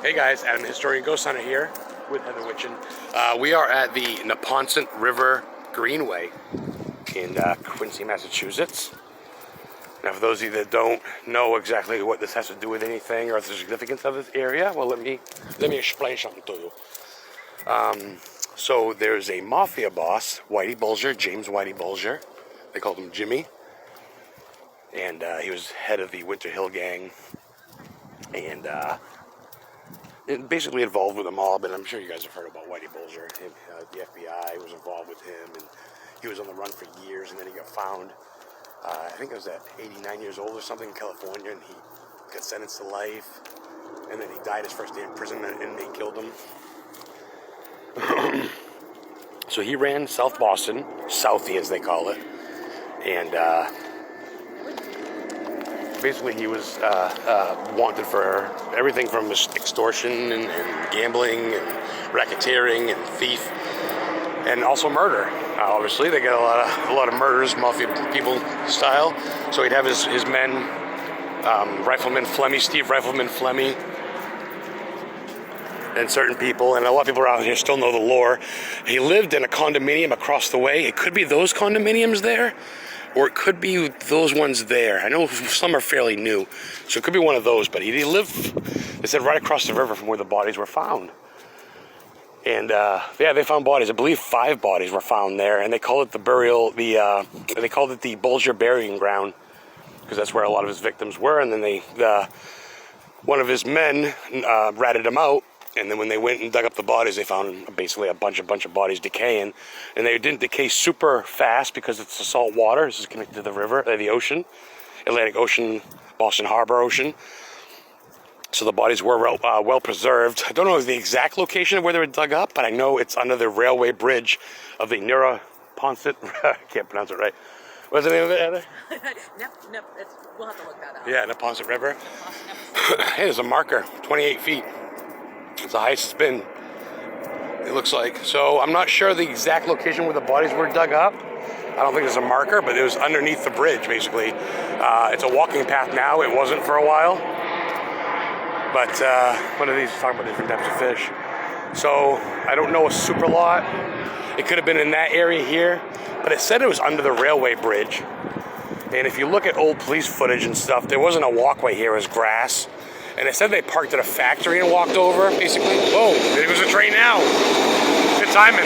Hey guys, Adam the Historian Ghost Hunter here with Heather Witchin. We are at the Neponset River Greenway in Quincy, Massachusetts. Now for those of you that don't know exactly what this has to do with anything or the significance of this area, well let me explain something to you. So there's a mafia boss, Whitey Bulger, James Whitey Bulger. They called him Jimmy. And he was head of the Winter Hill Gang. And basically involved with the mob, and I'm sure you guys have heard about Whitey Bulger. The FBI was involved with him, and he was on the run for years, and then he got found. I think it was at 89 years old or something in California, and he got sentenced to life, and then he died his first day in prison, and an inmate killed him. So he ran South Boston, Southie as they call it, and basically he was wanted for everything from extortion and gambling and racketeering and thief, and also murder. Obviously, they got a lot of murders, mafia people style. So he'd have his men, Rifleman Flemmy, Steve Rifleman Flemmy, and certain people, and a lot of people around here still know the lore. He lived in a condominium across the way. It could be those condominiums there, or it could be those ones there. I know some are fairly new, so it could be one of those, but he lived, they said, right across the river from where the bodies were found. And yeah, they found bodies. I believe 5 bodies were found there, and they called it they called it the Bulger burying ground, because that's where a lot of his victims were. And then one of his men ratted him out. And then when they went and dug up the bodies, they found basically a bunch of bodies decaying. And they didn't decay super fast because it's the salt water. This is connected to the river, the ocean, Atlantic Ocean, Boston Harbor Ocean. So the bodies were well preserved. I don't know the exact location of where they were dug up, but I know it's under the railway bridge of the Neponset. I can't pronounce it right. What's the name of it, Heather? We'll have to look that up. Yeah, Neponset River. Hey, there's a marker, 28 feet. It's the highest it's been, it looks like. So I'm not sure the exact location where the bodies were dug up. I don't think there's a marker, but it was underneath the bridge, basically. It's a walking path now. It wasn't for a while. But what are these? Talking about different types of fish. So I don't know a super lot. It could have been in that area here, but it said it was under the railway bridge. And if you look at old police footage and stuff, there wasn't a walkway here. It was grass. And it said they parked at a factory and walked over, basically. Whoa, there goes a train now. Good timing.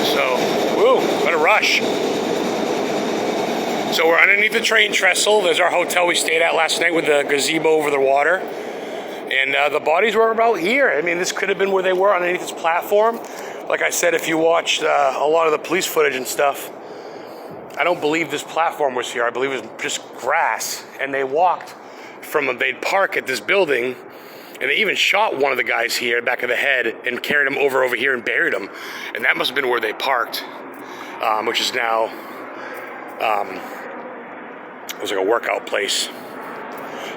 So, woo, what a rush. So we're underneath the train trestle. There's our hotel we stayed at last night with the gazebo over the water. And the bodies were about here. I mean, this could have been where they were underneath this platform. Like I said, if you watched a lot of the police footage and stuff, I don't believe this platform was here. I believe it was just grass. And they walked they'd park at this building, and they even shot one of the guys here, back of the head, and carried him over here and buried him. And that must have been where they parked, which is now, it was like a workout place.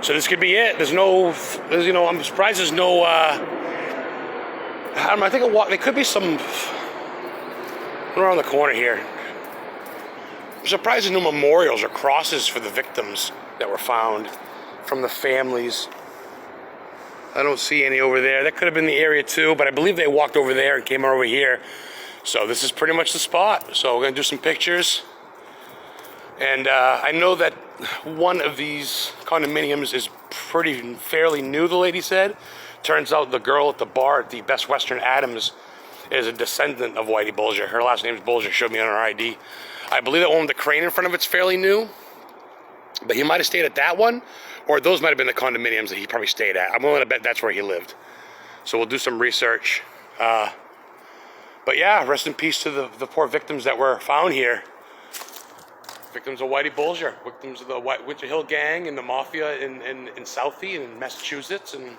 So this could be it. I'm surprised there's no, I don't know, I think there could be some, around the corner here. I'm surprised there's no memorials or crosses for the victims that were found from the families. I don't see any over there. That could have been the area too, but I believe they walked over there and came over here. So this is pretty much the spot. So we're gonna do some pictures. And I know that one of these condominiums is fairly new, the lady said. Turns out the girl at the bar at the Best Western Adams is a descendant of Whitey Bulger. Her last name's Bulger, showed me on her ID. I believe that one with the crane in front of it's fairly new. But he might have stayed at that one, or those might have been the condominiums that he probably stayed at. I'm willing to bet that's where he lived. So we'll do some research. But yeah, rest in peace to the poor victims that were found here. Victims of Whitey Bulger, victims of the Winter Hill Gang and the Mafia in Southie and in Massachusetts, and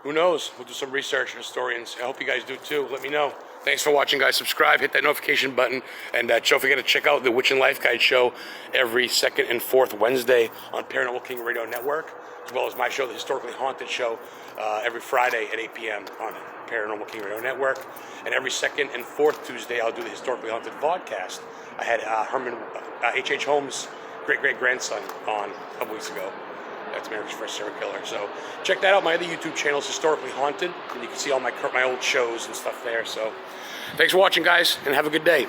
who knows? We'll do some research, historians. I hope you guys do too. Let me know. Thanks for watching, guys. Subscribe, hit that notification button, and don't forget to check out the Witch and Life Guide show every second and fourth Wednesday on Paranormal King Radio Network, as well as my show, the Historically Haunted Show, every Friday at 8 p.m. on Paranormal King Radio Network. And every second and fourth Tuesday, I'll do the Historically Haunted podcast. I had H.H. Holmes' great-great-grandson on a couple weeks ago. That's America's first serial killer. So check that out. My other YouTube channel is Historically Haunted, and you can see all my old shows and stuff there. So thanks for watching, guys, and have a good day.